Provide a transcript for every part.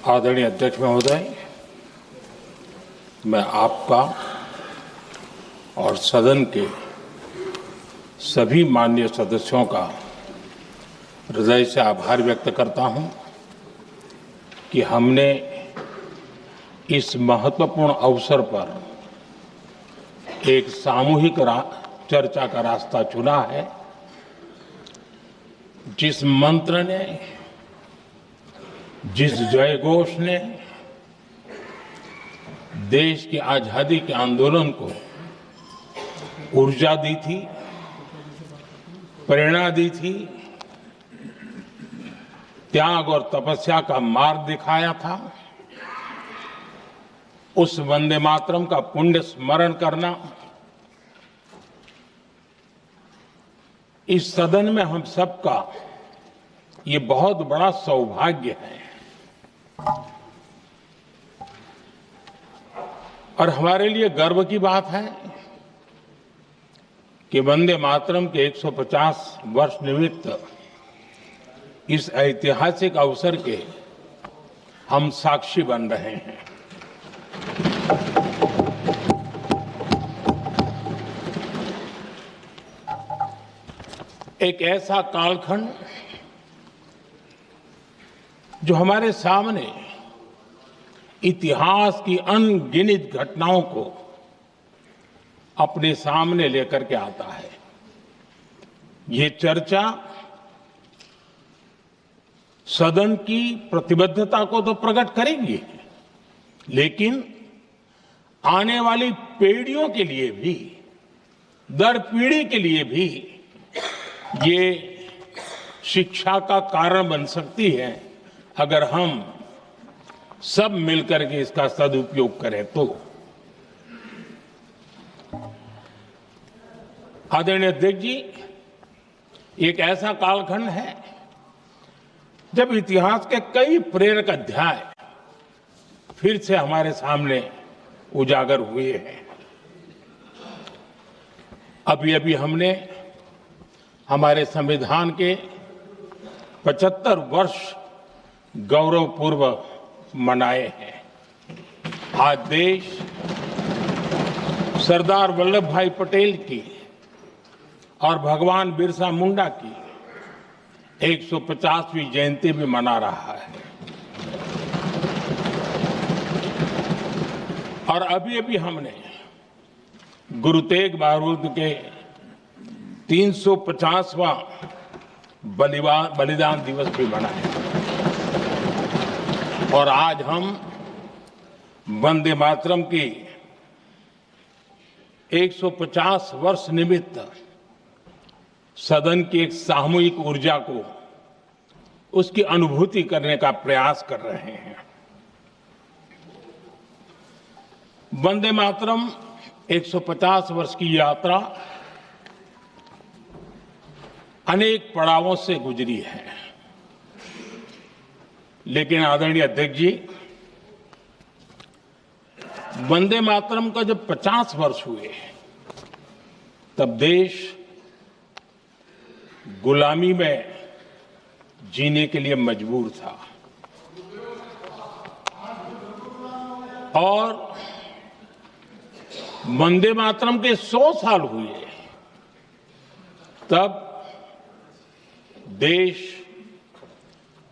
आदरणीय अध्यक्ष महोदय, मैं आपका और सदन के सभी माननीय सदस्यों का हृदय से आभार व्यक्त करता हूं कि हमने इस महत्वपूर्ण अवसर पर एक सामूहिक चर्चा का रास्ता चुना है। जिस मंत्र ने, जिस जयघोष ने देश की आजादी के आंदोलन को ऊर्जा दी थी, प्रेरणा दी थी, त्याग और तपस्या का मार्ग दिखाया था, उस वंदे मातरम का पुण्य स्मरण करना इस सदन में हम सबका ये बहुत बड़ा सौभाग्य है। और हमारे लिए गर्व की बात है कि वंदे मातरम के 150 वर्ष निमित्त इस ऐतिहासिक अवसर के हम साक्षी बन रहे हैं। एक ऐसा कालखंड जो हमारे सामने इतिहास की अनगिनत घटनाओं को अपने सामने लेकर के आता है। ये चर्चा सदन की प्रतिबद्धता को तो प्रकट करेगी, लेकिन आने वाली पीढ़ियों के लिए भी, दर पीढ़ी के लिए भी ये शिक्षा का कारण बन सकती है अगर हम सब मिलकर के इसका सदुपयोग करें तो। आदरणीय अध्यक्ष जी, एक ऐसा कालखंड है जब इतिहास के कई प्रेरक अध्याय फिर से हमारे सामने उजागर हुए हैं। अभी अभी हमने हमारे संविधान के 75 वर्ष गौरवपूर्व मनाए हैं। आज देश सरदार वल्लभ भाई पटेल की और भगवान बिरसा मुंडा की 150वीं जयंती भी मना रहा है। और अभी अभी हमने गुरु तेग बहादुर के 350वां बलिदान दिवस भी मनाया। और आज हम वंदे मातरम की 150 वर्ष निमित्त सदन की एक सामूहिक ऊर्जा को, उसकी अनुभूति करने का प्रयास कर रहे हैं। वंदे मातरम 150 वर्ष की यात्रा अनेक पड़ावों से गुजरी है, लेकिन आदरणीय अध्यक्ष जी, वंदे मातरम का जब 50 वर्ष हुए तब देश गुलामी में जीने के लिए मजबूर था। और वंदे मातरम के 100 साल हुए तब देश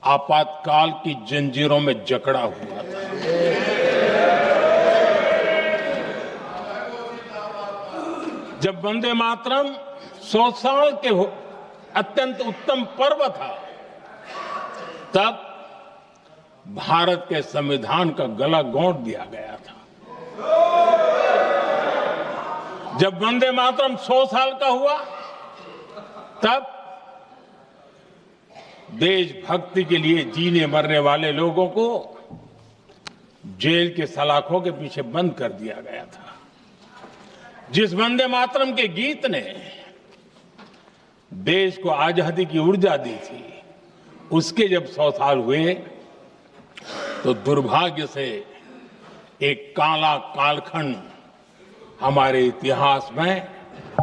आपातकाल की जंजीरों में जकड़ा हुआ था। जब वंदे मातरम 100 साल के अत्यंत उत्तम पर्व था, तब भारत के संविधान का गला घोंट दिया गया था। जब वंदे मातरम 100 साल का हुआ, तब देशभक्ति के लिए जीने मरने वाले लोगों को जेल के सलाखों के पीछे बंद कर दिया गया था। जिस वंदे मातरम के गीत ने देश को आजादी की ऊर्जा दी थी, उसके जब 100 साल हुए तो दुर्भाग्य से एक काला कालखंड हमारे इतिहास में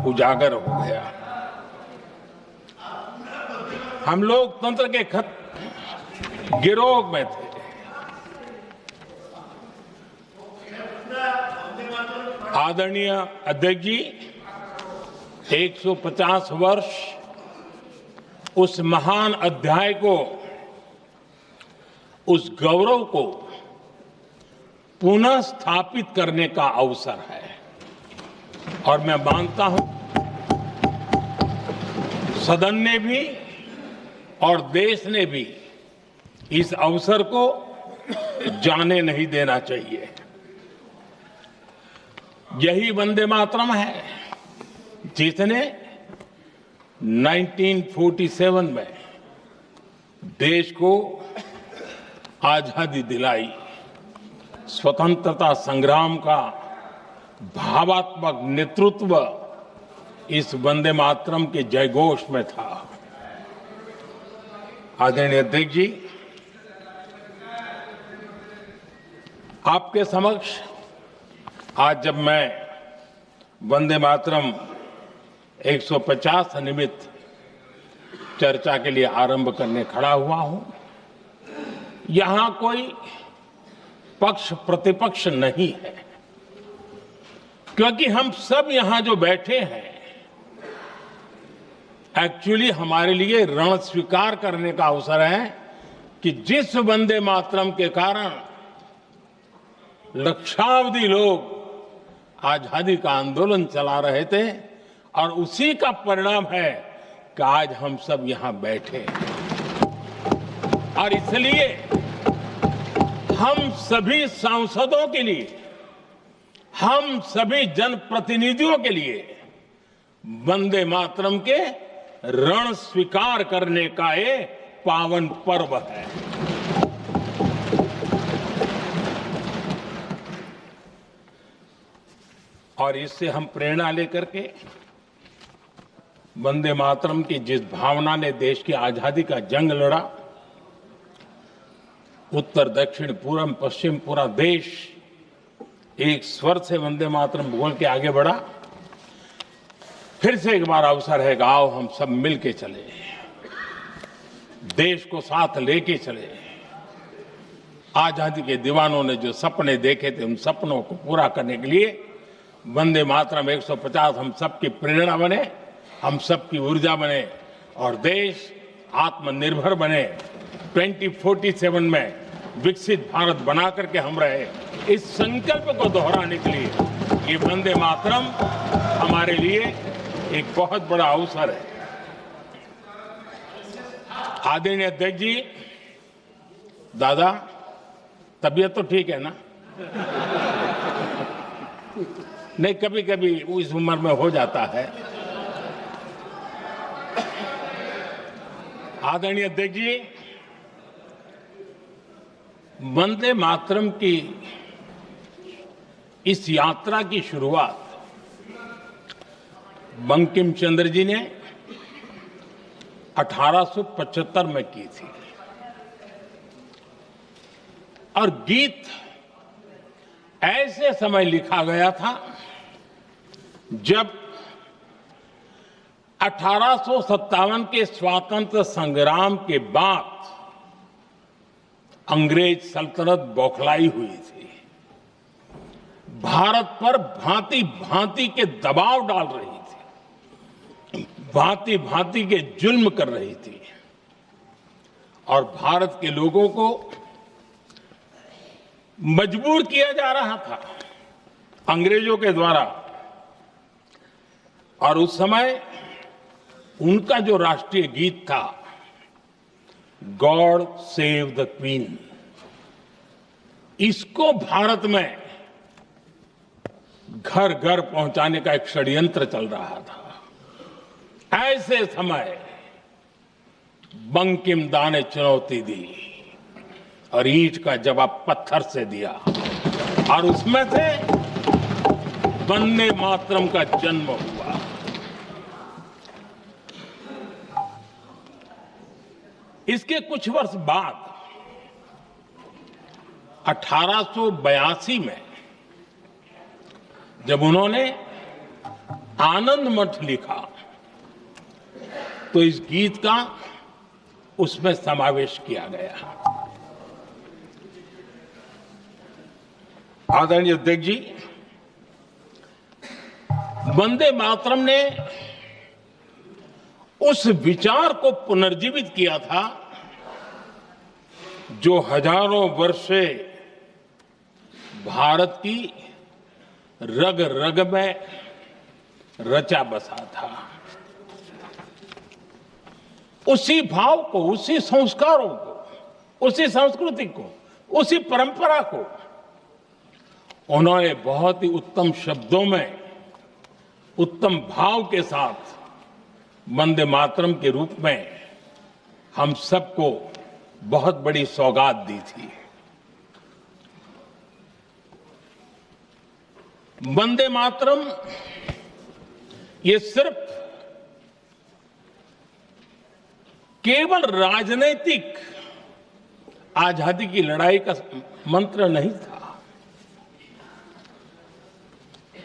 उजागर हो गया। हम लोकतंत्र के गिरोह में थे। आदरणीय अध्यक्ष जी, 150 वर्ष उस महान अध्याय को, उस गौरव को पुनः स्थापित करने का अवसर है और मैं मानता हूं सदन ने भी और देश ने भी इस अवसर को जाने नहीं देना चाहिए। यही वंदे मातरम है जिसने 1947 में देश को आजादी दिलाई। स्वतंत्रता संग्राम का भावात्मक नेतृत्व इस वंदे मातरम के जयघोष में था। आदरणीय अध्यक्ष जी, आपके समक्ष आज जब मैं वंदे मातरम 150 निमित्त चर्चा के लिए आरंभ करने खड़ा हुआ हूं, यहां कोई पक्ष प्रतिपक्ष नहीं है, क्योंकि हम सब यहां जो बैठे हैं एक्चुअली हमारे लिए रण स्वीकार करने का अवसर है कि जिस वंदे मातरम के कारण लक्षावधि लोग आजादी का आंदोलन चला रहे थे और उसी का परिणाम है कि आज हम सब यहां बैठे हैं। और इसलिए हम सभी सांसदों के लिए, हम सभी जनप्रतिनिधियों के लिए वंदे मातरम के रण स्वीकार करने का ये पावन पर्व है। और इससे हम प्रेरणा लेकर के वंदे मातरम की जिस भावना ने देश की आजादी का जंग लड़ा, उत्तर दक्षिण पूर्व पश्चिम पूरा देश एक स्वर से वंदे मातरम बोल के आगे बढ़ा। फिर से एक बार अवसर है कि आओ हम सब मिल के चले, देश को साथ लेके चले। आजादी के दीवानों ने जो सपने देखे थे उन सपनों को पूरा करने के लिए वंदे मातरम 150 हम सबकी प्रेरणा बने, हम सबकी ऊर्जा बने और देश आत्मनिर्भर बने। 2047 में विकसित भारत बना करके हम रहे, इस संकल्प को दोहराने के लिए ये वंदे मातरम हमारे लिए एक बहुत बड़ा अवसर है। आदरणीय अध्यक्ष जी, दादा तबीयत तो ठीक है ना? नहीं, कभी कभी इस उम्र में हो जाता है। आदरणीय अध्यक्ष जी, वंदे मातरम की इस यात्रा की शुरुआत बंकिम चंद्र जी ने 1875 में की थी और गीत ऐसे समय लिखा गया था जब 1857 के स्वातंत्र संग्राम के बाद अंग्रेज सल्तनत बौखलाई हुई थी, भारत पर भांति भांति के दबाव डाल रही थी, भांति भांति के जुल्म कर रही थी और भारत के लोगों को मजबूर किया जा रहा था अंग्रेजों के द्वारा। और उस समय उनका जो राष्ट्रीय गीत था, गॉड सेव द क्वीन, इसको भारत में घर घर पहुंचाने का एक षड्यंत्र चल रहा था। ऐसे समय बंकिम दा ने चुनौती दी और ईंट का जवाब पत्थर से दिया और उसमें से वंदे मातरम का जन्म हुआ। इसके कुछ वर्ष बाद 1882 में जब उन्होंने आनंद मठ लिखा तो इस गीत का उसमें समावेश किया गया। आदरणीय अध्यक्ष जी, वंदे मातरम ने उस विचार को पुनर्जीवित किया था जो हजारों वर्ष से भारत की रग रग में रचा बसा था। उसी भाव को, उसी संस्कारों को, उसी संस्कृति को, उसी परंपरा को उन्होंने बहुत ही उत्तम शब्दों में, उत्तम भाव के साथ वंदे मातरम के रूप में हम सबको बहुत बड़ी सौगात दी थी। वंदे मातरम ये सिर्फ केवल राजनीतिक आजादी की लड़ाई का मंत्र नहीं था।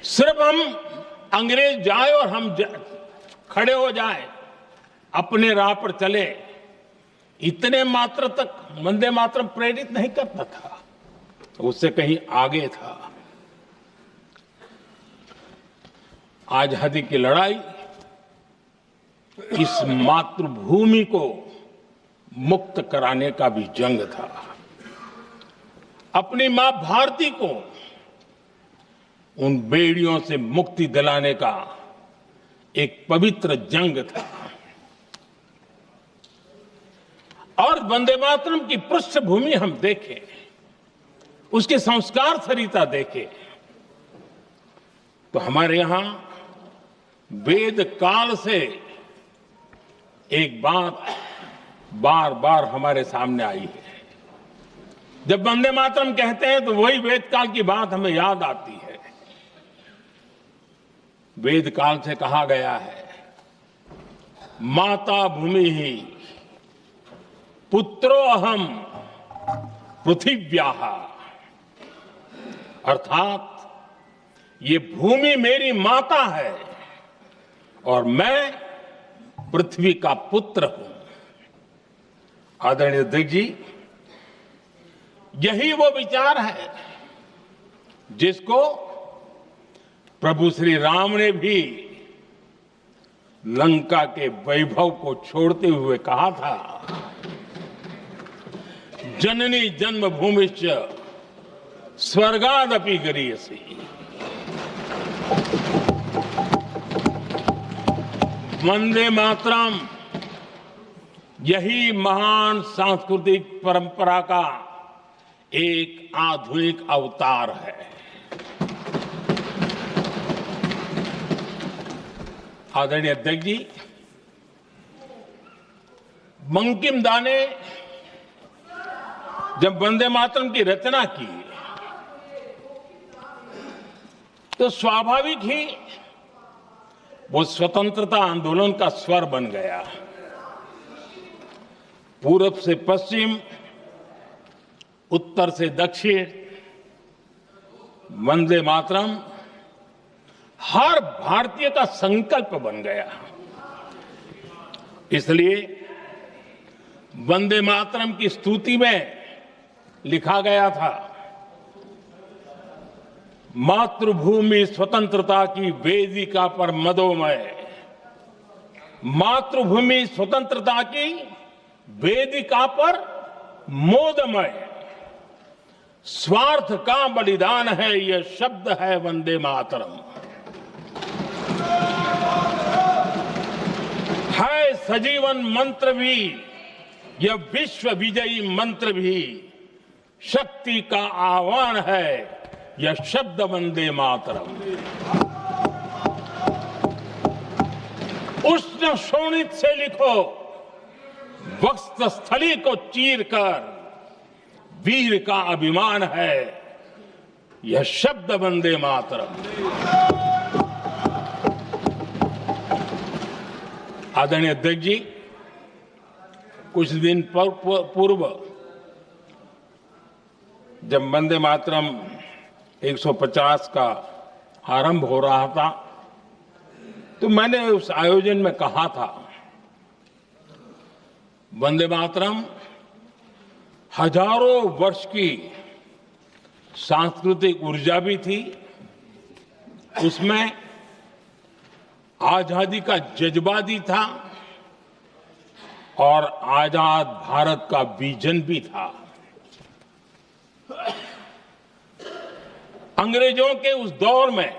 सिर्फ हम अंग्रेज जाए और हम खड़े हो जाए, अपने राह पर चले, इतने मात्र तक वंदे मातरम प्रेरित नहीं करता था, उससे कहीं आगे था। आजादी की लड़ाई इस मातृभूमि को मुक्त कराने का भी जंग था। अपनी मां भारती को उन बेड़ियों से मुक्ति दिलाने का एक पवित्र जंग था। और वंदे मातरम की पृष्ठभूमि हम देखें, उसके संस्कार सरिता देखें, तो हमारे यहां वेद काल से एक बात बार बार हमारे सामने आई है। जब वंदे मातरम कहते हैं तो वही वेद काल की बात हमें याद आती है। वेद काल से कहा गया है, माता भूमि ही पुत्रो अहम पृथिव्याः, अर्थात ये भूमि मेरी माता है और मैं पृथ्वी का पुत्र हूं। आदरणीय अध्यक्ष जी, यही वो विचार है जिसको प्रभु श्री राम ने भी लंका के वैभव को छोड़ते हुए कहा था, जननी जन्मभूमिश्च स्वर्गादपि गरीयसी। वंदे मातरम यही महान सांस्कृतिक परंपरा का एक आधुनिक अवतार है। आदरणीय अध्यक्ष जी, बंकिम दा ने जब वंदे मातरम की रचना की तो स्वाभाविक ही वो स्वतंत्रता आंदोलन का स्वर बन गया। पूरब से पश्चिम, उत्तर से दक्षिण, वंदे मातरम हर भारतीय का संकल्प बन गया। इसलिए वंदे मातरम की स्तुति में लिखा गया था, मातृभूमि स्वतंत्रता की वेदिका पर मदोमय, मातृभूमि स्वतंत्रता की वेदिका पर मोदमय, स्वार्थ का बलिदान है यह शब्द है वंदे मातरम। है सजीवन मंत्र भी, यह विश्व विजयी मंत्र भी, शक्ति का आह्वान है यह शब्द वंदे मातरम। उष्ण शोणित से लिखो, वक्ष स्थली को चीर कर, वीर का अभिमान है यह शब्द वंदे मातरम। आदरणीय अध्यक्ष जी, कुछ दिन पूर्व जब वंदे मातरम 150 का आरंभ हो रहा था तो मैंने उस आयोजन में कहा था, वंदे मातरम हजारों वर्ष की सांस्कृतिक ऊर्जा भी थी, उसमें आजादी का जज्बा भी था और आजाद भारत का विजन भी था। अंग्रेजों के उस दौर में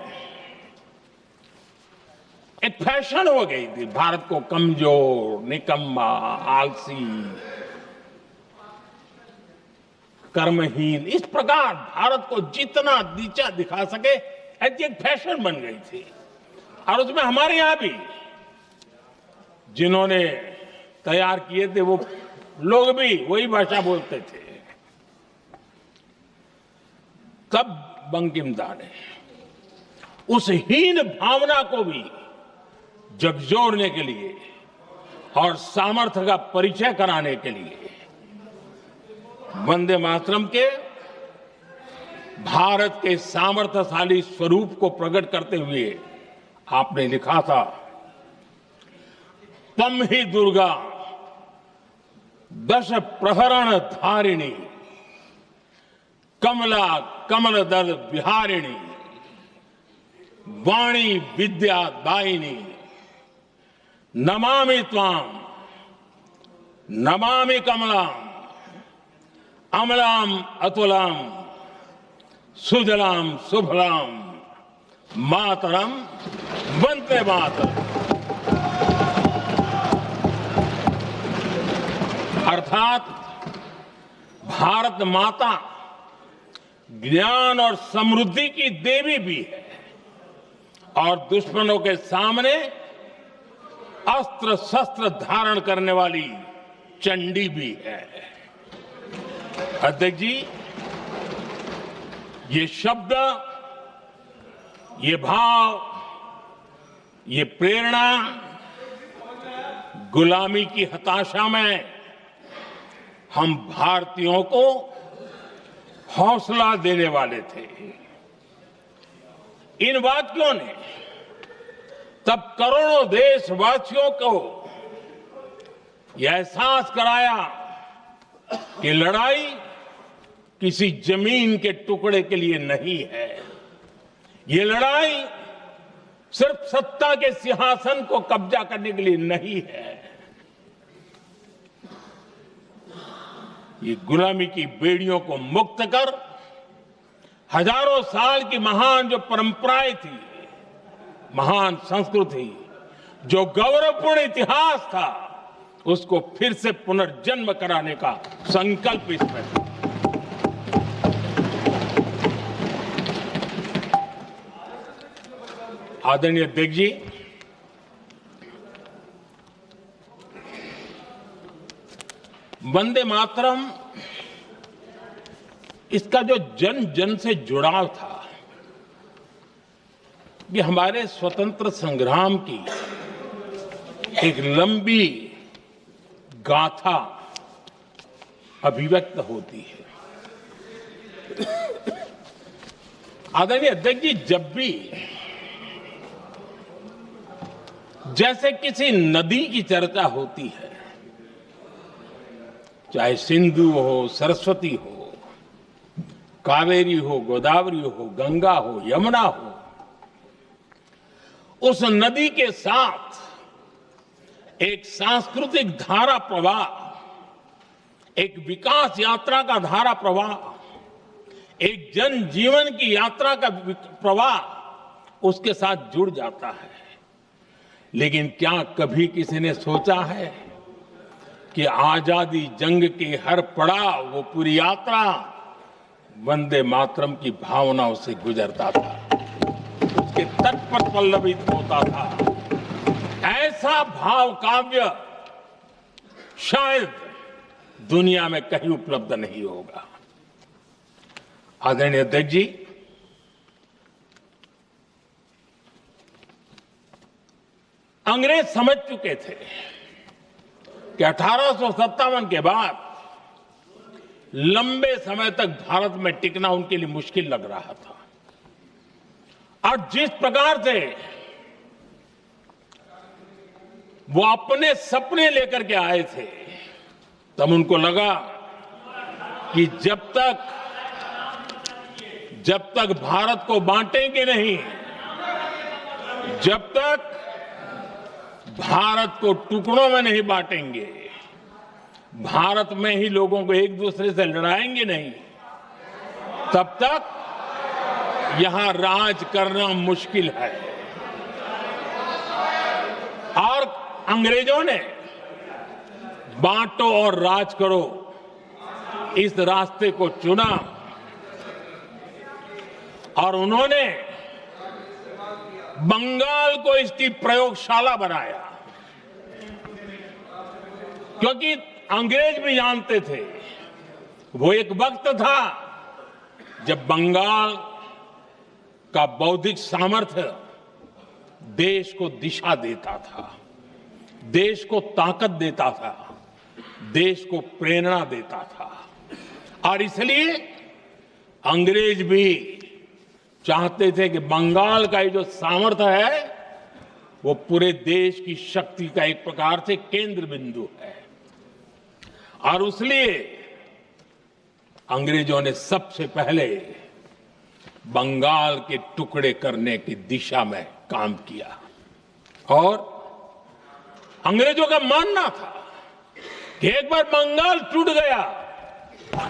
एक फैशन हो गई थी भारत को कमजोर, निकम्मा, आलसी, कर्महीन, इस प्रकार भारत को जितना नीचा दिखा सके ऐसी एक फैशन बन गई थी। और उसमें हमारे यहां भी जिन्होंने तैयार किए थे वो लोग भी वही भाषा बोलते थे। तब बंकिमदा ने उस हीन भावना को भी झकझोरने के लिए और सामर्थ्य का परिचय कराने के लिए वंदे मातरम के भारत के सामर्थ्यशाली स्वरूप को प्रकट करते हुए आपने लिखा था, तम ही दुर्गा दश प्रहरण धारिणी, कमला कमल दल विहारिणी, वाणी विद्या दायिनी, नमामि त्वाम नमामि कमलाम, अमलाम अतुलाम, सुजलाम सुफलाम, मातरम वंदे मातरम। अर्थात भारत माता ज्ञान और समृद्धि की देवी भी है और दुश्मनों के सामने अस्त्र शस्त्र धारण करने वाली चंडी भी है। अध्यक्ष जी, ये शब्द, ये भाव, ये प्रेरणा गुलामी की हताशा में हम भारतीयों को हौसला देने वाले थे। इन वाक्यों ने तब करोड़ों देशवासियों को यह एहसास कराया कि लड़ाई किसी जमीन के टुकड़े के लिए नहीं है। ये लड़ाई सिर्फ सत्ता के सिंहासन को कब्जा करने के लिए नहीं है। ये गुलामी की बेड़ियों को मुक्त कर हजारों साल की महान जो परंपराएं थी, महान संस्कृति, जो गौरवपूर्ण इतिहास था, उसको फिर से पुनर्जन्म कराने का संकल्प इसमें था। आदरणीय अध्यक्ष जी, वंदे मातरम, इसका जो जन जन से जुड़ाव था, ये हमारे स्वतंत्र संग्राम की एक लंबी गाथा अभिव्यक्त होती है। आदरणीय अध्यक्ष जी, जब भी जैसे किसी नदी की चर्चा होती है, चाहे सिंधु हो, सरस्वती हो, कावेरी हो, गोदावरी हो, गंगा हो, यमुना हो, उस नदी के साथ एक सांस्कृतिक धारा प्रवाह, एक विकास यात्रा का धारा प्रवाह, एक जन जीवन की यात्रा का प्रवाह उसके साथ जुड़ जाता है। लेकिन क्या कभी किसी ने सोचा है कि आजादी जंग के हर पड़ाव, वो पूरी यात्रा वंदे मातरम की भावनाओं से गुजरता था, उसके तट पर पल्लवित होता था। ऐसा भाव काव्य शायद दुनिया में कहीं उपलब्ध नहीं होगा। आदरणीय अध्यक्ष जी, अंग्रेज समझ चुके थे कि 1857 के बाद लंबे समय तक भारत में टिकना उनके लिए मुश्किल लग रहा था। और जिस प्रकार से वो अपने सपने लेकर के आए थे, तब उनको लगा कि जब तक भारत को बांटेंगे नहीं, जब तक भारत को टुकड़ों में नहीं बांटेंगे, भारत में ही लोगों को एक दूसरे से लड़ाएंगे नहीं, तब तक यहां राज करना मुश्किल है। और अंग्रेजों ने बांटो और राज करो इस रास्ते को चुना और उन्होंने बंगाल को इसकी प्रयोगशाला बनाया, क्योंकि अंग्रेज भी जानते थे वो एक वक्त था जब बंगाल का बौद्धिक सामर्थ्य देश को दिशा देता था, देश को ताकत देता था, देश को प्रेरणा देता था। और इसलिए अंग्रेज भी चाहते थे कि बंगाल का ये जो सामर्थ्य है वो पूरे देश की शक्ति का एक प्रकार से केंद्र बिंदु है। और इसलिए अंग्रेजों ने सबसे पहले बंगाल के टुकड़े करने की दिशा में काम किया और अंग्रेजों का मानना था कि एक बार बंगाल टूट गया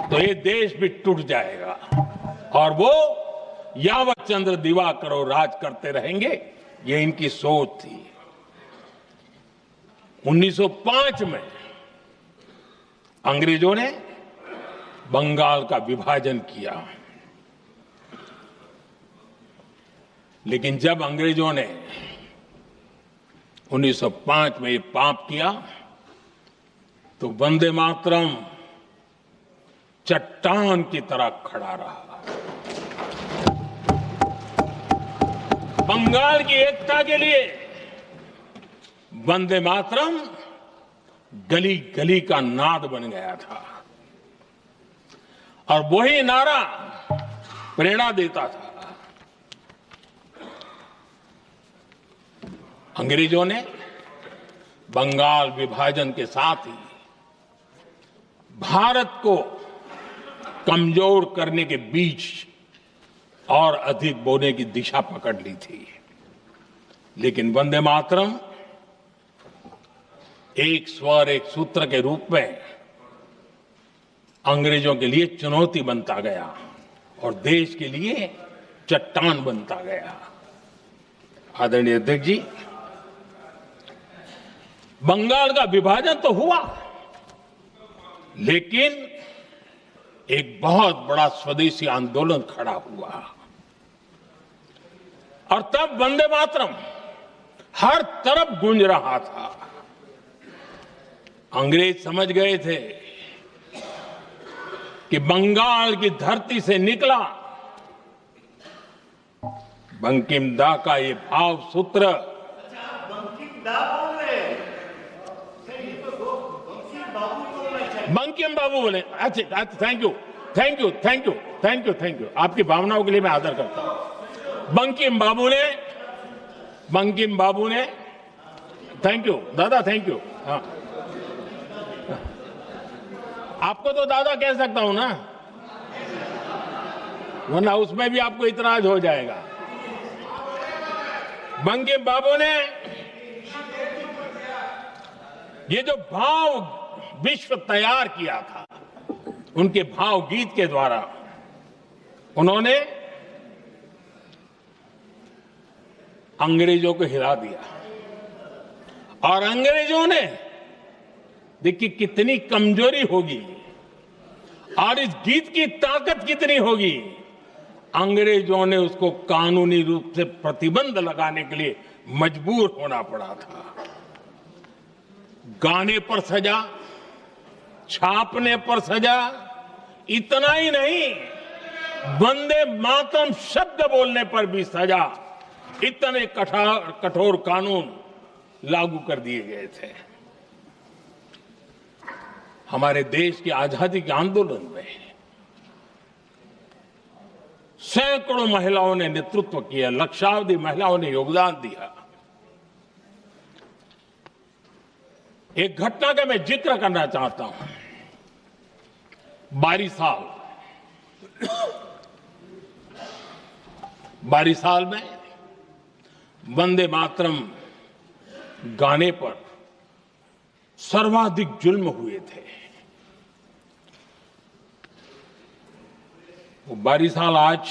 तो ये देश भी टूट जाएगा और वो यावत चंद्र दिवाकरो राज करते रहेंगे, ये इनकी सोच थी। 1905 में अंग्रेजों ने बंगाल का विभाजन किया, लेकिन जब अंग्रेजों ने 1905 में ये पाप किया तो वंदे मातरम चट्टान की तरह खड़ा रहा। बंगाल की एकता के लिए वंदे मातरम गली गली का नाद बन गया था और वही नारा प्रेरणा देता था। अंग्रेजों ने बंगाल विभाजन के साथ ही भारत को कमजोर करने के बीच और अधिक बोने की दिशा पकड़ ली थी, लेकिन वंदे मातरम एक स्वर एक सूत्र के रूप में अंग्रेजों के लिए चुनौती बनता गया और देश के लिए चट्टान बनता गया। आदरणीय अध्यक्ष जी, बंगाल का विभाजन तो हुआ, लेकिन एक बहुत बड़ा स्वदेशी आंदोलन खड़ा हुआ और तब वंदे मातरम हर तरफ गूंज रहा था। अंग्रेज समझ गए थे कि बंगाल की धरती से निकला बंकिम दा का ये भाव सूत्र बंकिम बाबू बोले। अच्छा, thank you thank you thank you thank you thank you, आपकी भावनाओं के लिए मैं आदर करता हूं। बंकिम बाबू ने थैंक यू दादा, थैंक यू। हाँ, आपको तो दादा कह सकता हूं ना, वरना उसमें भी आपको इतराज हो जाएगा। बंकिम बाबू ने ये जो भाव विश्व तैयार किया था, उनके भाव गीत के द्वारा उन्होंने अंग्रेजों को हिला दिया और अंग्रेजों ने देखिए कितनी कमजोरी होगी और इस गीत की ताकत कितनी होगी। अंग्रेजों ने उसको कानूनी रूप से प्रतिबंध लगाने के लिए मजबूर होना पड़ा था। गाने पर सजा, छापने पर सजा, इतना ही नहीं, वंदे मातरम शब्द बोलने पर भी सजा। इतने कठोर कानून लागू कर दिए गए थे। हमारे देश की आजादी के आंदोलन में सैकड़ों महिलाओं ने नेतृत्व किया, लक्षावधि महिलाओं ने योगदान दिया। एक घटना का मैं जिक्र करना चाहता हूं। 22 साल में वंदे मातरम गाने पर सर्वाधिक जुल्म हुए थे। वो बारिशाल आज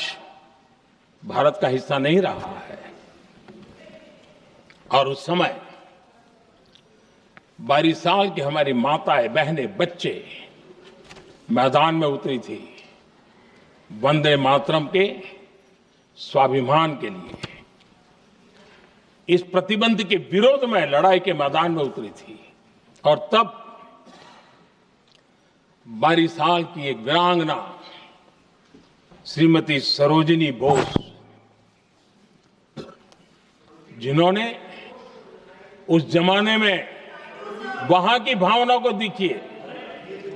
भारत का हिस्सा नहीं रहा है और उस समय बारिशाल की हमारी माताएं, बहनें, बच्चे मैदान में उतरी थी वंदे मातरम के स्वाभिमान के लिए। इस प्रतिबंध के विरोध में लड़ाई के मैदान में उतरी थी और तब बारिशाल की एक वीरांगना श्रीमती सरोजिनी बोस, जिन्होंने उस जमाने में वहां की भावना को देखिए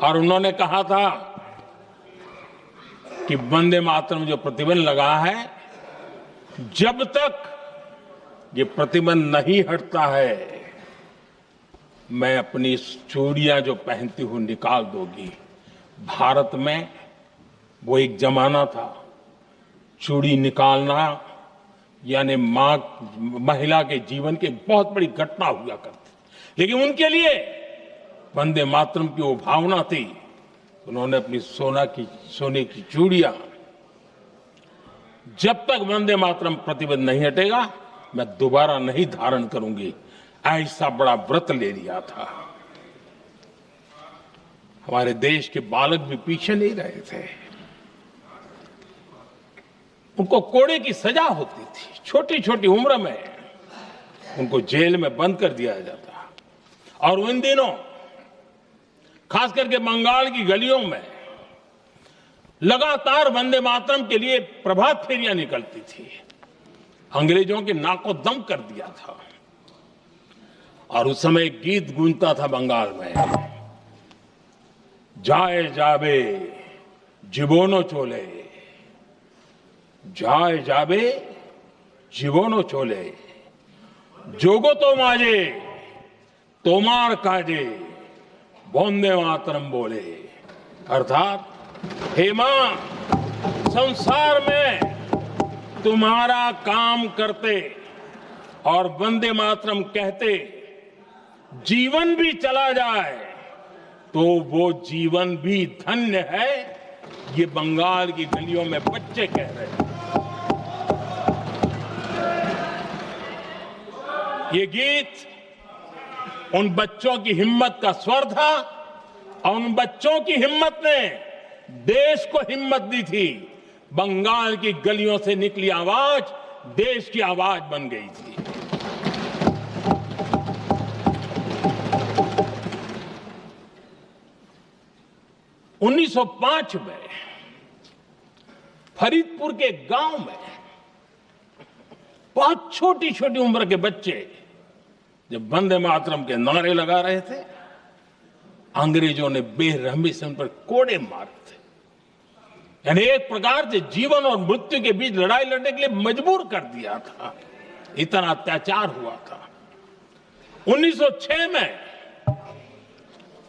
और उन्होंने कहा था कि वंदे मातरम जो प्रतिबंध लगा है, जब तक ये प्रतिबंध नहीं हटता है मैं अपनी चूड़ियां जो पहनती हूं निकाल दूंगी। भारत में वो एक जमाना था, चूड़ी निकालना यानी महिला के जीवन की बहुत बड़ी घटना हुआ करती, लेकिन उनके लिए वंदे मातरम की वो भावना थी। उन्होंने अपनी सोने की चूड़ियां, जब तक वंदे मातरम प्रतिबंध नहीं हटेगा मैं दोबारा नहीं धारण करूंगी, ऐसा बड़ा व्रत ले लिया था। हमारे देश के बालक भी पीछे नहीं रहे थे। उनको कोड़े की सजा होती थी, छोटी छोटी उम्र में उनको जेल में बंद कर दिया जाता। और उन दिनों खास करके बंगाल की गलियों में लगातार वंदे मातरम के लिए प्रभात फेरियां निकलती थी। अंग्रेजों के नाको दम कर दिया था। और उस समय गीत गूंजता था बंगाल में, जाए जाबे जीवोनो चोले, जाए जाबे जीवोनो चोले, जोगो तो माजे तोमार काजे, वंदे मातरम बोले। अर्थात हे मां, संसार में तुम्हारा काम करते और वंदे मातरम कहते जीवन भी चला जाए तो वो जीवन भी धन्य है। ये बंगाल की गलियों में बच्चे कह रहे हैं। ये गीत उन बच्चों की हिम्मत का स्वर था और उन बच्चों की हिम्मत ने देश को हिम्मत दी थी। बंगाल की गलियों से निकली आवाज देश की आवाज बन गई थी। उन्नीस 1905 में फरीदपुर के गांव में बहुत छोटी छोटी उम्र के बच्चे जब वंदे मातरम के नारे लगा रहे थे, अंग्रेजों ने बेरहमी से उन पर कोड़े मारे थे। यानी एक प्रकार से जीवन और मृत्यु के बीच लड़ाई लड़ने के लिए मजबूर कर दिया था। इतना अत्याचार हुआ था। 1906 में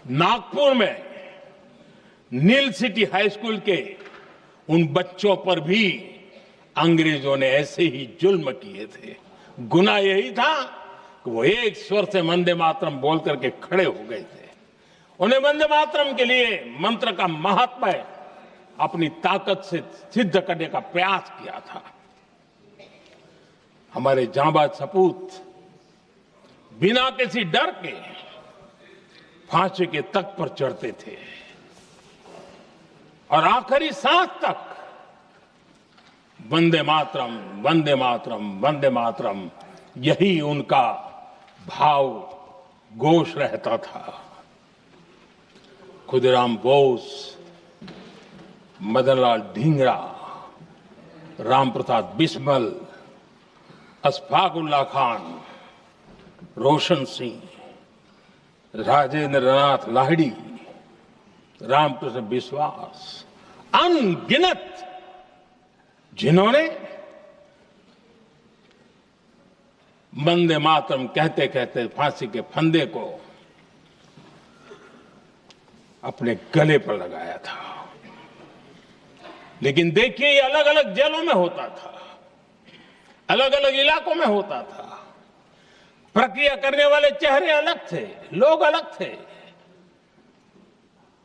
नागपुर में नील सिटी हाई स्कूल के उन बच्चों पर भी अंग्रेजों ने ऐसे ही जुल्म किए थे। गुनाह यही था कि वो एक स्वर से वंदे मातरम बोल करके खड़े हो गए थे। उन्हें वंदे मातरम के लिए मंत्र का महात्म्य अपनी ताकत से सिद्ध करने का प्रयास किया था। हमारे जांबाज सपूत बिना किसी डर के फांसी के तख्त पर चढ़ते थे और आखिरी सांस तक वंदे मातरम, वंदे मातरम, वंदे मातरम, यही उनका भाव घोष रहता था। खुदीराम बोस, मदनलाल ढींगरा, राम प्रसाद बिस्मल, अशफाक उल्लाह खान, रोशन सिंह, राजेंद्र नाथ लाहिड़ी, रामकृष्ण विश्वास, अनगिनत जिन्होंने वंदे मातरम कहते कहते फांसी के फंदे को अपने गले पर लगाया था। लेकिन देखिए, ये अलग अलग जेलों में होता था, अलग अलग इलाकों में होता था। प्रक्रिया करने वाले चेहरे अलग थे, लोग अलग थे,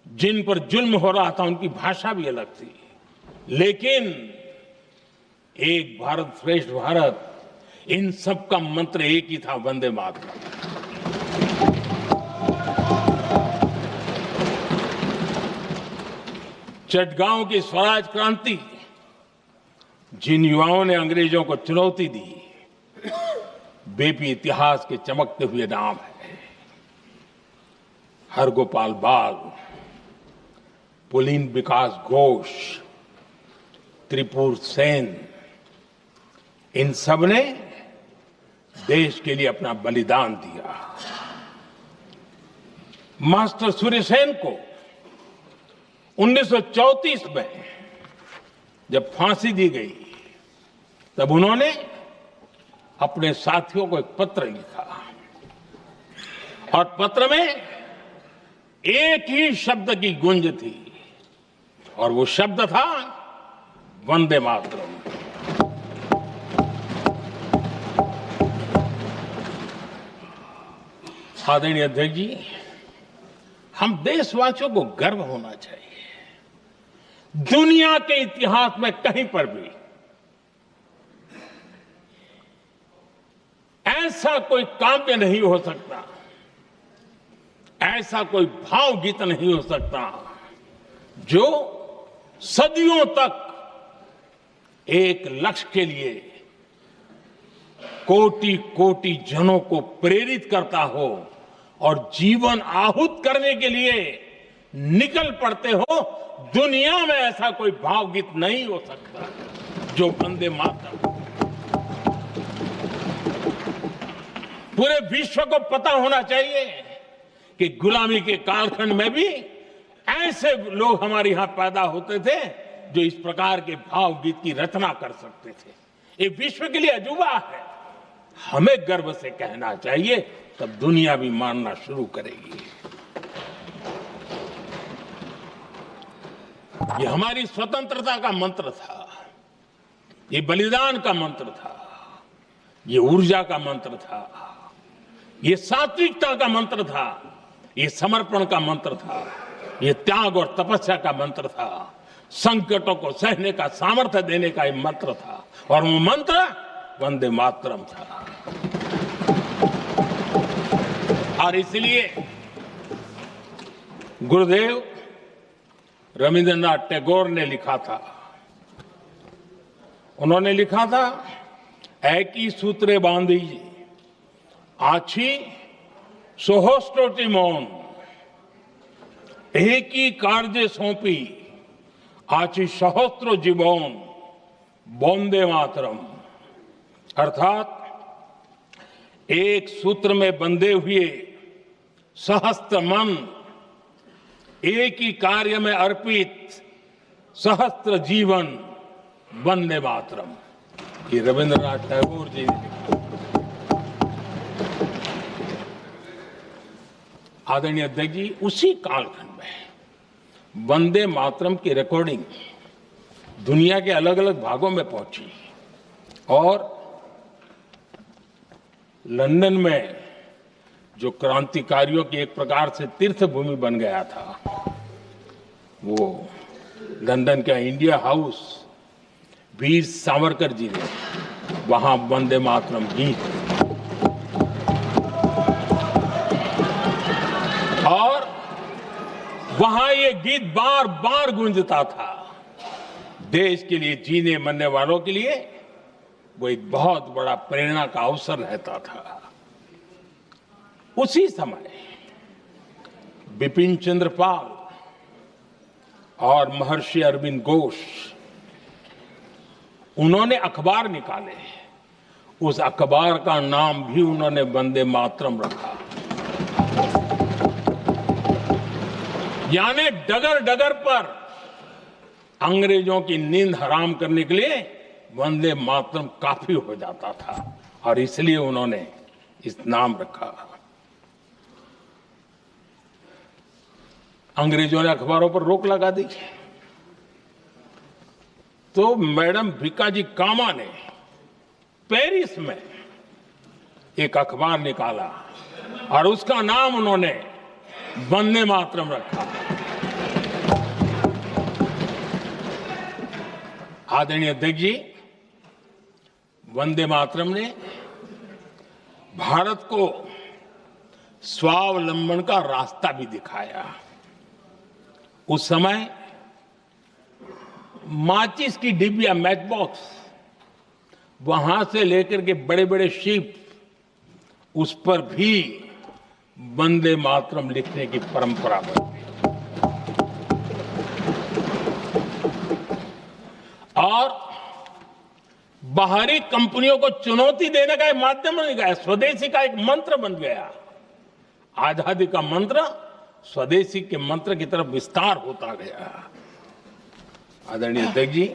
जिन पर जुल्म हो रहा था उनकी भाषा भी अलग थी, लेकिन एक भारत श्रेष्ठ भारत, इन सब का मंत्र एक ही था, वंदे मातरम। चटगांव की स्वराज क्रांति, जिन युवाओं ने अंग्रेजों को चुनौती दी, वे भी इतिहास के चमकते हुए नाम है। हरगोपाल बाग, पुलिन विकास घोष, त्रिपुर सेन, इन सब ने देश के लिए अपना बलिदान दिया। मास्टर सूर्यसेन को 1934 में जब फांसी दी गई, तब उन्होंने अपने साथियों को एक पत्र लिखा और पत्र में एक ही शब्द की गूंज थी और वो शब्द था वंदे मातरम। आदरणीय अध्यक्ष जी, हम देशवासियों को गर्व होना चाहिए। दुनिया के इतिहास में कहीं पर भी ऐसा कोई काव्य नहीं हो सकता, ऐसा कोई भावगीत नहीं हो सकता जो सदियों तक एक लक्ष्य के लिए कोटि कोटि जनों को प्रेरित करता हो और जीवन आहूत करने के लिए निकल पड़ते हो। दुनिया में ऐसा कोई भावगीत नहीं हो सकता जो वंदे मातरम। पूरे विश्व को पता होना चाहिए कि गुलामी के कालखंड में भी ऐसे लोग हमारे यहां पैदा होते थे जो इस प्रकार के भावगीत की रचना कर सकते थे। ये विश्व के लिए अजूबा है, हमें गर्व से कहना चाहिए, तब दुनिया भी मानना शुरू करेगी। ये हमारी स्वतंत्रता का मंत्र था, ये बलिदान का मंत्र था, ये ऊर्जा का मंत्र था, ये सात्विकता का मंत्र था, ये समर्पण का मंत्र था, ये त्याग और तपस्या का मंत्र था, संकटों को सहने का सामर्थ्य देने का ये मंत्र था, और वो मंत्र वंदे मातरम था। और इसलिए गुरुदेव रविंद्रनाथ टैगोर ने लिखा था, उन्होंने लिखा था, एकी सूत्रे बांधी आछी सोहोस्टोटी मौन, एक ही कार्य सौंपी आची सहस्त्र जीवन, वंदे मातरम। अर्थात एक सूत्र में बंधे हुए सहस्त्र मन, एक ही कार्य में अर्पित सहस्त्र जीवन, वंदे मातरम। ये रविंद्रनाथ टैगोर जी ने लिखा। आदरणीय अध्यक्ष जी, उसी कालखंड में वंदे मातरम की रिकॉर्डिंग दुनिया के अलग अलग भागों में पहुंची और लंदन में जो क्रांतिकारियों की एक प्रकार से तीर्थ भूमि बन गया था, वो लंदन का इंडिया हाउस, वीर सावरकर जी ने वहां वंदे मातरम गीत, और वहां ये गीत बार बार गूंजता था। देश के लिए जीने मरने वालों के लिए वो एक बहुत बड़ा प्रेरणा का अवसर रहता था। उसी समय बिपिन चंद्र पाल और महर्षि अरविंद घोष, उन्होंने अखबार निकाले, उस अखबार का नाम भी उन्होंने वंदे मातरम रखा। यानी डगर डगर पर अंग्रेजों की नींद हराम करने के लिए वंदे मातरम काफी हो जाता था, और इसलिए उन्होंने इस नाम रखा। अंग्रेजों ने अखबारों पर रोक लगा दी, तो मैडम भिकाजी कामा ने पेरिस में एक अखबार निकाला और उसका नाम उन्होंने वंदे मातरम रखा। आदरणीय अध्यक्ष जी, वंदे मातरम ने भारत को स्वावलंबन का रास्ता भी दिखाया। उस समय माचिस की डिब्बिया, मैच बॉक्स, वहां से लेकर के बड़े बड़े शिप, उस पर भी वंदे मातरम लिखने की परंपरा बनी और बाहरी कंपनियों को चुनौती देने का एक माध्यम बन गया, स्वदेशी का एक मंत्र बन गया। आजादी का मंत्र स्वदेशी के मंत्र की तरफ विस्तार होता गया। आदरणीय अध्यक्ष जी,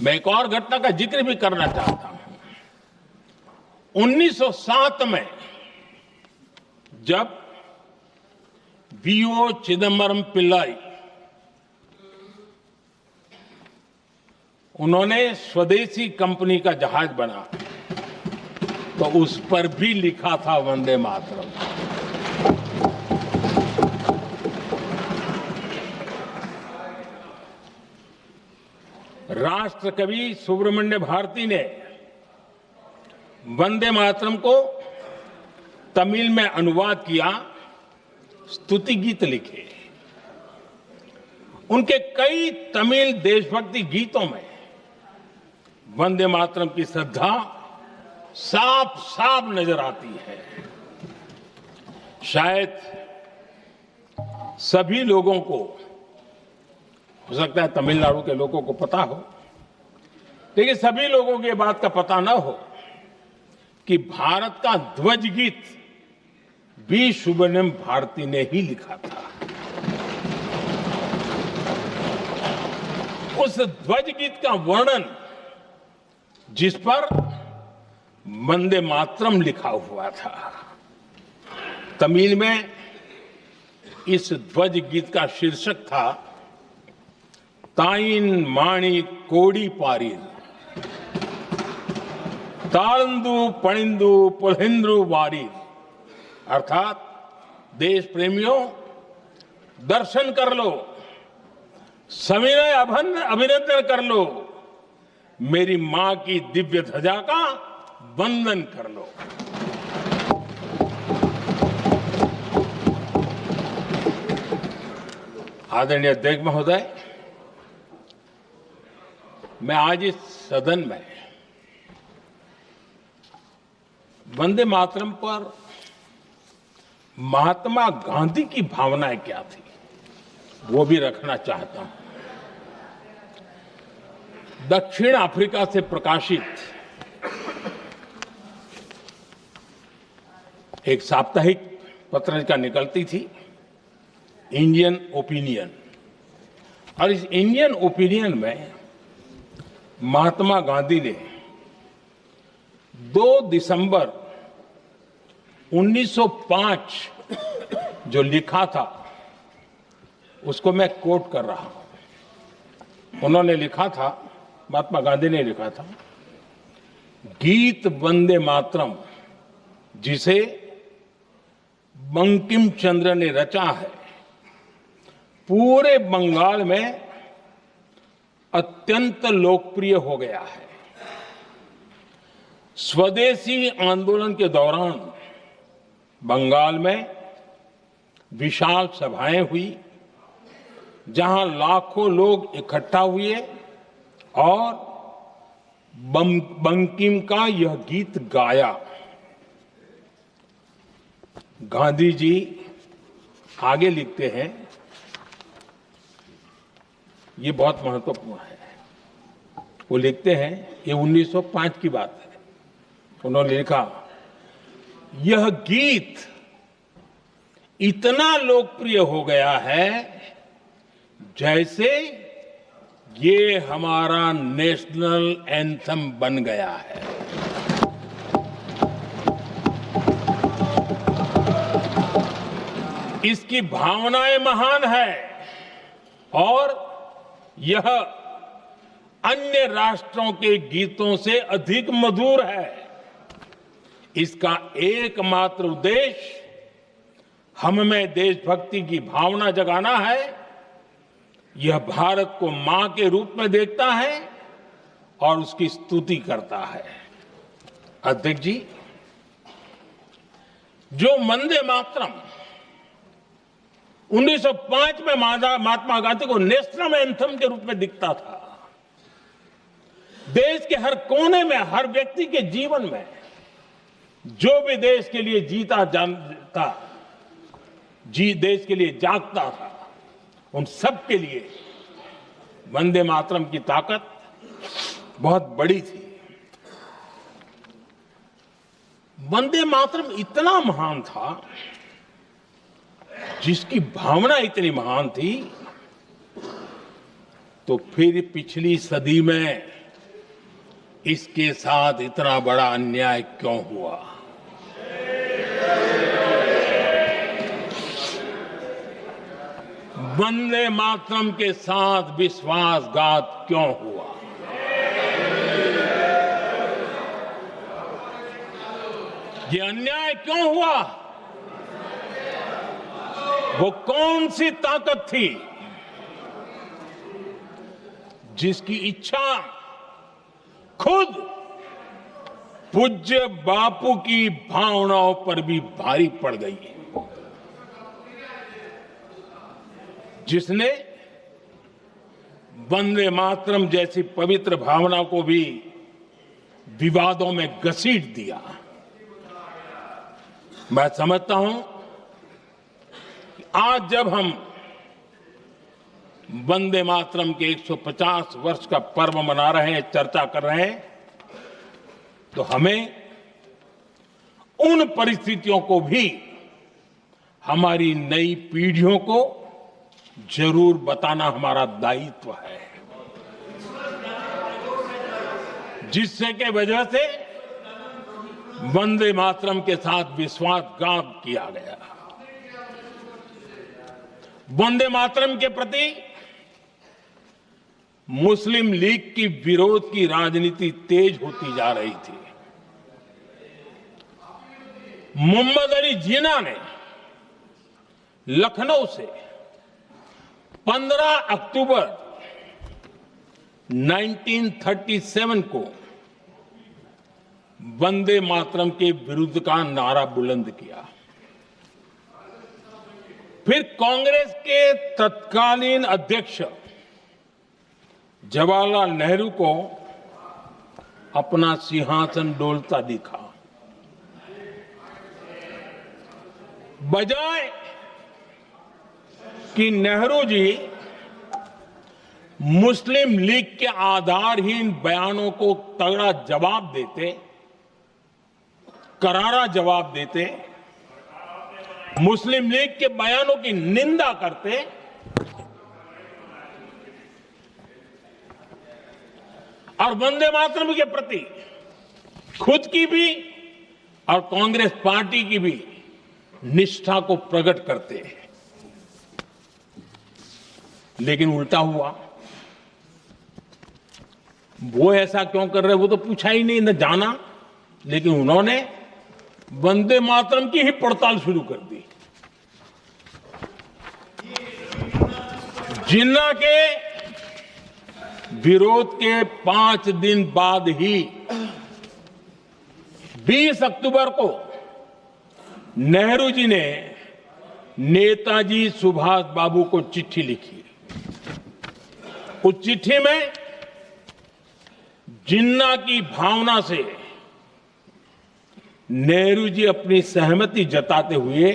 मैं एक और घटना का जिक्र भी करना चाहता हूं। 1907 में जब वीओ चिदम्बरम पिल्लाई उन्होंने स्वदेशी कंपनी का जहाज बना तो उस पर भी लिखा था वंदे मातरम। राष्ट्रकवि सुब्रमण्य भारती ने वंदे मातरम को तमिल में अनुवाद किया, स्तुति गीत लिखे। उनके कई तमिल देशभक्ति गीतों में वंदे मातरम की श्रद्धा साफ साफ नजर आती है। शायद सभी लोगों को, हो सकता है तमिलनाडु के लोगों को पता हो, लेकिन सभी लोगों को ये बात का पता न हो कि भारत का ध्वज गीत भी सुब्रमण्यम भारती ने ही लिखा था। उस ध्वज गीत का वर्णन, जिस पर वंदे मातरम लिखा हुआ था, तमिल में इस ध्वज गीत का शीर्षक था ताइन माणी कोड़ी पारीर, तालंदु पणिंदु पुलहिंद्रु वारीर। अर्थात देश प्रेमियों, दर्शन कर लो, सविनय अभिनंदन कर लो, मेरी मां की दिव्य ध्वजा का वंदन कर लो। आदरणीय अध्यक्ष महोदय, मैं आज इस सदन में वंदे मातरम पर महात्मा गांधी की भावनाएं क्या थी वो भी रखना चाहता हूं। दक्षिण अफ्रीका से प्रकाशित एक साप्ताहिक पत्रिका निकलती थी, इंडियन ओपिनियन, और इस इंडियन ओपिनियन में महात्मा गांधी ने 2 दिसंबर 1905 जो लिखा था उसको मैं कोट कर रहा हूं। उन्होंने लिखा था, महात्मा गांधी ने लिखा था, गीत वंदे मातरम जिसे बंकिम चंद्र ने रचा है, पूरे बंगाल में अत्यंत लोकप्रिय हो गया है। स्वदेशी आंदोलन के दौरान बंगाल में विशाल सभाएं हुई, जहां लाखों लोग इकट्ठा हुए और बंकिम का यह गीत गाया। गांधी जी आगे लिखते हैं, ये बहुत महत्वपूर्ण है। वो लिखते हैं, ये 1905 की बात है। उन्होंने लिखा, यह गीत इतना लोकप्रिय हो गया है जैसे ये हमारा नेशनल एंथम बन गया है। इसकी भावनाएं महान है और यह अन्य राष्ट्रों के गीतों से अधिक मधुर है। इसका एकमात्र उद्देश्य हम में देशभक्ति की भावना जगाना है। यह भारत को मां के रूप में देखता है और उसकी स्तुति करता है। अध्यक्ष जी, जो वंदे मातरम 1905 में महात्मा गांधी को नेशनल एंथम के रूप में दिखता था, देश के हर कोने में, हर व्यक्ति के जीवन में जो भी देश के लिए जीता जानता, देश के लिए जागता था, उन सब के लिए वंदे मातरम की ताकत बहुत बड़ी थी। वंदे मातरम इतना महान था, जिसकी भावना इतनी महान थी, तो फिर पिछली सदी में इसके साथ इतना बड़ा अन्याय क्यों हुआ? वंदे मातरम के साथ विश्वासघात क्यों हुआ? ये अन्याय क्यों हुआ? वो कौन सी ताकत थी जिसकी इच्छा खुद पूज्य बापू की भावनाओं पर भी भारी पड़ गई, जिसने वंदे मातरम जैसी पवित्र भावना को भी विवादों में घसीट दिया। मैं समझता हूं कि आज जब हम वंदे मातरम के 150 वर्ष का पर्व मना रहे हैं, चर्चा कर रहे हैं, तो हमें उन परिस्थितियों को भी हमारी नई पीढ़ियों को जरूर बताना हमारा दायित्व है, जिससे के वजह से वंदे मातरम के साथ विश्वासघात किया गया। वंदे मातरम के प्रति मुस्लिम लीग की विरोध की राजनीति तेज होती जा रही थी। मोहम्मद अली जिन्ना ने लखनऊ से 15 अक्टूबर 1937 को वंदे मातरम के विरुद्ध का नारा बुलंद किया। फिर कांग्रेस के तत्कालीन अध्यक्ष जवाहरलाल नेहरू को अपना सिंहासन डोलता दिखा। बजाय कि नेहरू जी मुस्लिम लीग के आधारहीन बयानों को तगड़ा जवाब देते, करारा जवाब देते, मुस्लिम लीग के बयानों की निंदा करते, और वंदे मातरम के प्रति खुद की भी और कांग्रेस पार्टी की भी निष्ठा को प्रकट करते हैं। लेकिन उल्टा हुआ। वो ऐसा क्यों कर रहे, वो तो पूछा ही नहीं, न जाना, लेकिन उन्होंने वंदे मातरम की ही पड़ताल शुरू कर दी। जिन्ना के विरोध के 5 दिन बाद ही 20 अक्टूबर को नेहरू जी ने नेताजी सुभाष बाबू को चिट्ठी लिखी। उस चिट्ठी में जिन्ना की भावना से नेहरू जी अपनी सहमति जताते हुए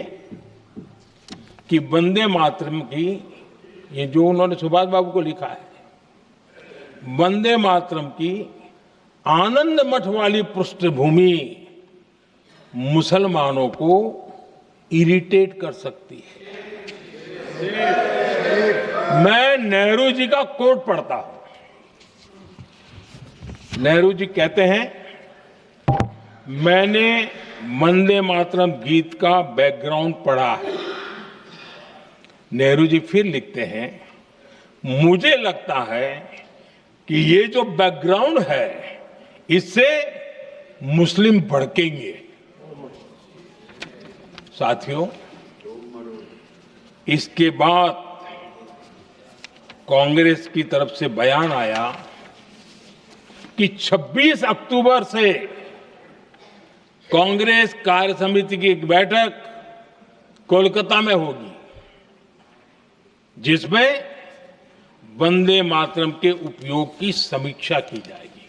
कि वंदे मातरम की, ये जो उन्होंने सुभाष बाबू को लिखा है, वंदे मातरम की आनंद मठ वाली पृष्ठभूमि मुसलमानों को इरिटेट कर सकती है। मैं नेहरू जी का कोट पढ़ता हूं। नेहरू जी कहते हैं, मैंने वंदे मातरम गीत का बैकग्राउंड पढ़ा है। नेहरू जी फिर लिखते हैं, मुझे लगता है कि ये जो बैकग्राउंड है, इससे मुस्लिम भड़केंगे। साथियों, इसके बाद कांग्रेस की तरफ से बयान आया कि 26 अक्टूबर से कांग्रेस कार्य समिति की एक बैठक कोलकाता में होगी, जिसमें वंदे मातरम के उपयोग की समीक्षा की जाएगी।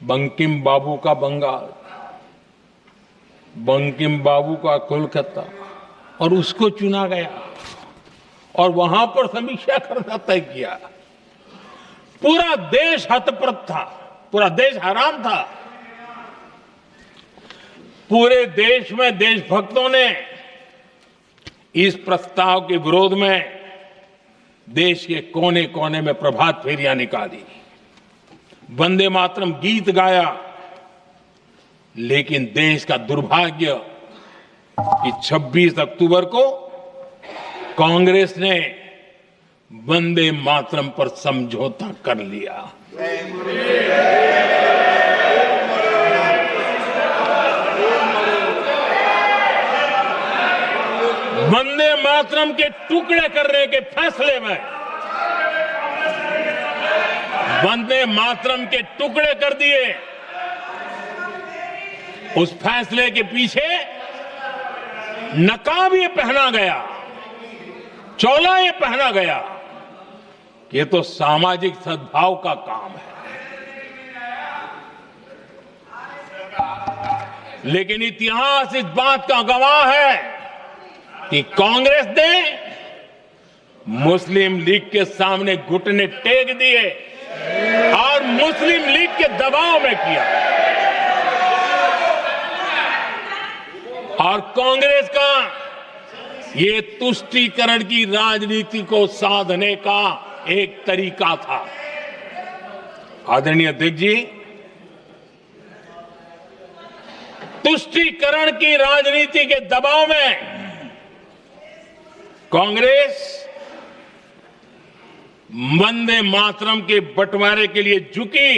बंकिम बाबू का बंगाल, बंकिम बाबू का कोलकाता, और उसको चुना गया और वहां पर समीक्षा करना तय किया। पूरा देश हतप्रभ था, पूरा देश हैरान था। पूरे देश में देशभक्तों ने इस प्रस्ताव के विरोध में देश के कोने कोने में प्रभात फेरियां निकाली, वंदे मातरम गीत गाया। लेकिन देश का दुर्भाग्य कि 26 अक्टूबर को कांग्रेस ने वंदे मातरम पर समझौता कर लिया। वंदे मातरम के टुकड़े करने के फैसले में वंदे मातरम के टुकड़े कर दिए। उस फैसले के पीछे नकाब ये पहना गया, चोला ये पहना गया। ये तो सामाजिक सद्भाव का काम है। लेकिन इतिहास इस बात का गवाह है कि कांग्रेस ने मुस्लिम लीग के सामने घुटने टेक दिए और मुस्लिम लीग के दबाव में किया। और कांग्रेस का ये तुष्टीकरण की राजनीति को साधने का एक तरीका था। आदरणीय अध्यक्ष जी, तुष्टीकरण की राजनीति के दबाव में कांग्रेस वंदे मातरम के बंटवारे के लिए झुकी।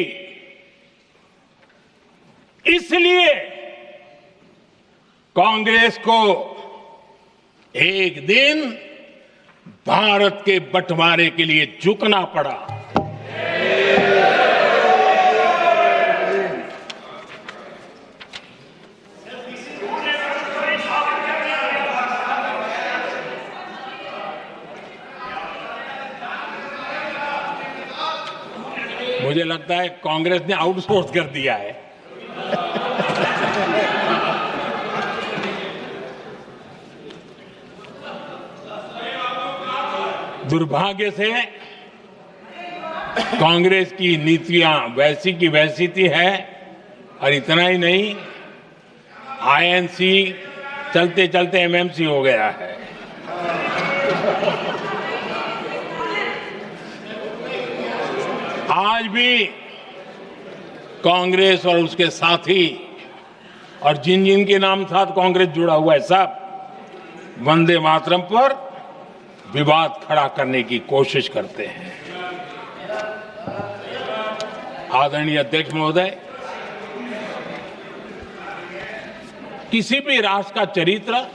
इसलिए कांग्रेस को एक दिन भारत के बंटवारे के लिए झुकना पड़ा। मुझे लगता है कांग्रेस ने आउटसोर्स कर दिया है। दुर्भाग्य से कांग्रेस की नीतियां वैसी की वैसी थी है। और इतना ही नहीं, आईएनसी चलते चलते एमएमसी हो गया है। आज भी कांग्रेस और उसके साथी और जिन जिन के नाम साथ कांग्रेस जुड़ा हुआ है, सब वंदे मातरम पर विवाद खड़ा करने की कोशिश करते हैं। आदरणीय अध्यक्ष महोदय, किसी भी राष्ट्र का चरित्र,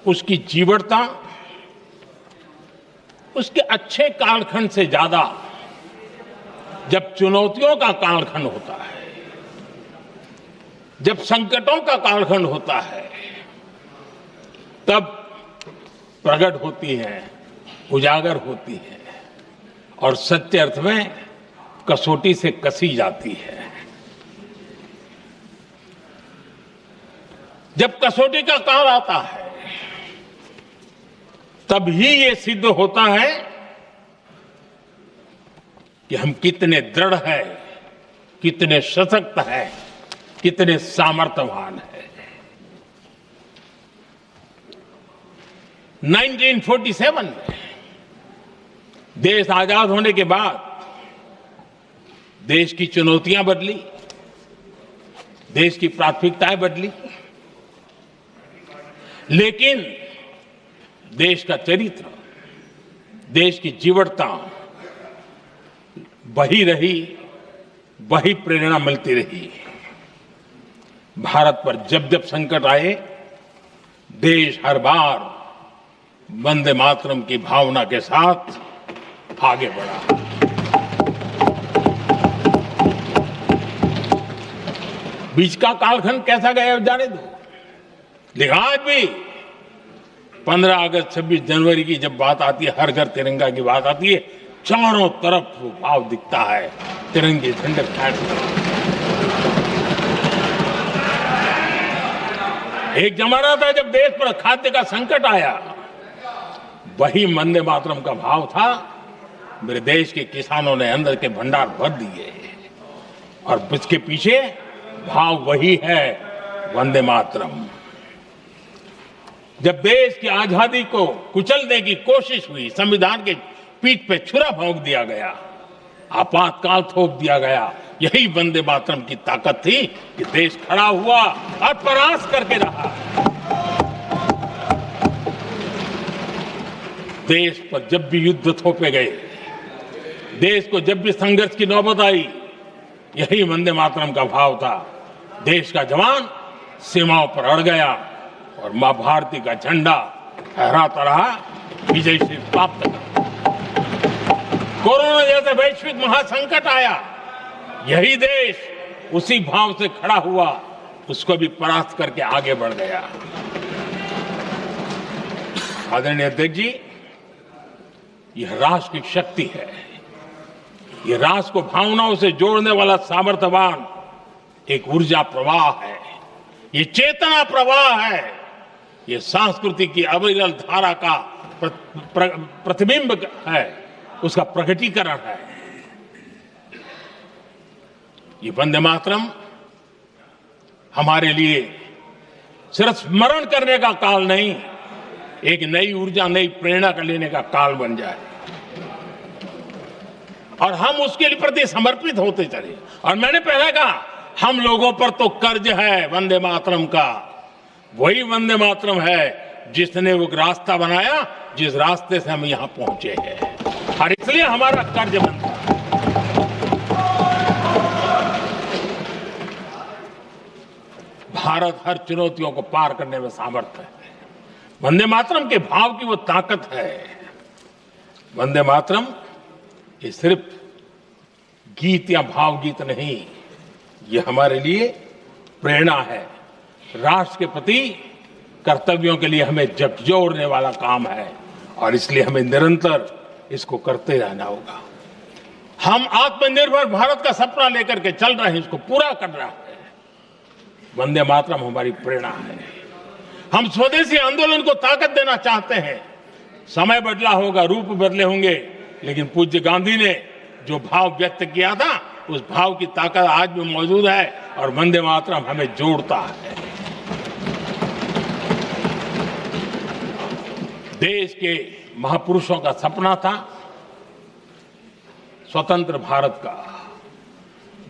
उसकी जीवटता, उसके अच्छे कालखंड से ज्यादा जब चुनौतियों का कालखंड होता है, जब संकटों का कालखंड होता है, तब प्रकट होती है, उजागर होती है और सच्चे अर्थ में कसौटी से कसी जाती है। जब कसौटी का काल आता है, तब ही ये सिद्ध होता है कि हम कितने दृढ़ हैं, कितने सशक्त हैं, कितने सामर्थ्यवान हैं। 1947 में देश आजाद होने के बाद देश की चुनौतियां बदली, देश की प्राथमिकताएं बदली, लेकिन देश का चरित्र, देश की जीवटता वही रही, वही प्रेरणा मिलती रही। भारत पर जब जब संकट आए, देश हर बार वंदे मातरम की भावना के साथ आगे बढ़ा। बीच का कालखंड कैसा गया जाने दो, लेकिन आज भी 15 अगस्त 26 जनवरी की जब बात आती है, हर घर तिरंगा की बात आती है, चारों तरफ वो भाव दिखता है, तिरंगे झंडे फहराते। एक जमाना था जब देश पर खाद्य का संकट आया, वही वंदे मातरम का भाव था। मेरे देश के किसानों ने अंदर के भंडार भर दिए और इसके पीछे भाव वही है, वंदे मातरम। जब देश की आजादी को कुचलने की कोशिश हुई, संविधान के पीठ पे छुरा भोंक दिया गया, आपातकाल थोप दिया गया, यही वंदे मातरम की ताकत थी कि देश खड़ा हुआ और परास्त करके रहा। देश पर जब भी युद्ध थोपे गए, देश को जब भी संघर्ष की नौबत आई, यही वंदे मातरम का भाव था। देश का जवान सीमाओं पर अड़ गया और मां भारती का झंडा फहराता रहा, विजय से प्राप्त कर। कोरोना जैसे वैश्विक महासंकट आया, यही देश उसी भाव से खड़ा हुआ, उसको भी परास्त करके आगे बढ़ गया। आदरणीय अध्यक्ष जी, यह राष्ट्र की शक्ति है, यह राष्ट्र को भावनाओं से जोड़ने वाला सामर्थ्यवान एक ऊर्जा प्रवाह है, ये चेतना प्रवाह है, ये संस्कृति की अविरल धारा का प्रतिबिंब है, उसका प्रकटीकरण है। ये वंदे मातरम हमारे लिए सिर्फ स्मरण करने का काल नहीं, एक नई ऊर्जा, नई प्रेरणा का लेने का काल बन जाए और हम उसके लिए प्रति समर्पित होते चले। और मैंने पहले कहा, हम लोगों पर तो कर्ज है वंदे मातरम का, वही वंदे मातरम है जिसने वो रास्ता बनाया, जिस रास्ते से हम यहां पहुंचे हैं, और इसलिए हमारा कर्ज बनता है। भारत हर चुनौतियों को पार करने में सामर्थ्य है, वंदे मातरम के भाव की वो ताकत है। वंदे मातरम ये सिर्फ गीत या भावगीत नहीं, ये हमारे लिए प्रेरणा है, राष्ट्र के प्रति कर्तव्यों के लिए हमें झकझोरने वाला काम है, और इसलिए हमें निरंतर इसको करते रहना होगा। हम आत्मनिर्भर भारत का सपना लेकर के चल रहे हैं, इसको पूरा कर रहे हैं। वंदे मातरम हमारी प्रेरणा है। हम स्वदेशी आंदोलन को ताकत देना चाहते हैं। समय बदला होगा, रूप बदले होंगे, लेकिन पूज्य गांधी ने जो भाव व्यक्त किया था, उस भाव की ताकत आज भी मौजूद है, और वंदे मातरम हमें जोड़ता है। देश के महापुरुषों का सपना था स्वतंत्र भारत का,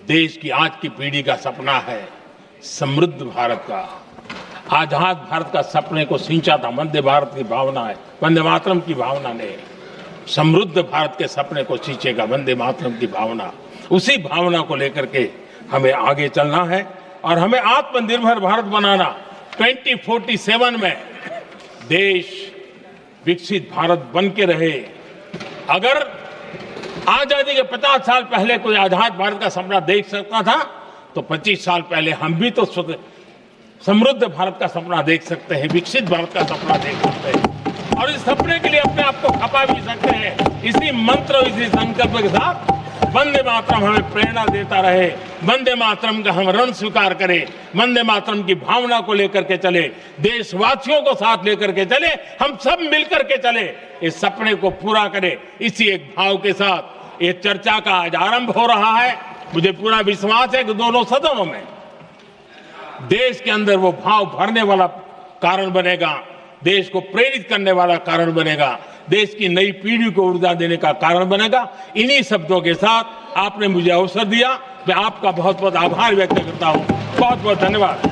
देश की आज की पीढ़ी का सपना है समृद्ध भारत का। आजाद भारत का सपने को सिंचा था वंदे भारत की भावना है, वंदे मातरम की भावना ने। समृद्ध भारत के सपने को सिंचेगा वंदे मातरम की भावना। उसी भावना को लेकर के हमें आगे चलना है, और हमें आत्मनिर्भर भारत बनाना। 2047 में देश विकसित भारत बन के रहे। अगर आजादी के 50 साल पहले कोई आजाद भारत का सपना देख सकता था, तो 25 साल पहले हम भी तो समृद्ध भारत का सपना देख सकते हैं, विकसित भारत का सपना देख सकते हैं, और इस सपने के लिए अपने आप को खपा भी सकते हैं। इसी मंत्र, इसी संकल्प के साथ वंदे मातरम हमें प्रेरणा देता रहे, वंदे मातरम का हम रण स्वीकार करें, वंदे मातरम की भावना को लेकर के चले, देशवासियों को साथ लेकर के चले, हम सब मिलकर के चले, इस सपने को पूरा करें। इसी एक भाव के साथ ये चर्चा का आज आरंभ हो रहा है। मुझे पूरा विश्वास है कि दोनों सदनों में देश के अंदर वो भाव भरने वाला कारण बनेगा, देश को प्रेरित करने वाला कारण बनेगा, देश की नई पीढ़ी को ऊर्जा देने का कारण बनेगा। इन्हीं शब्दों के साथ आपने मुझे अवसर दिया, मैं आपका बहुत बहुत आभार व्यक्त करता हूं। बहुत बहुत धन्यवाद।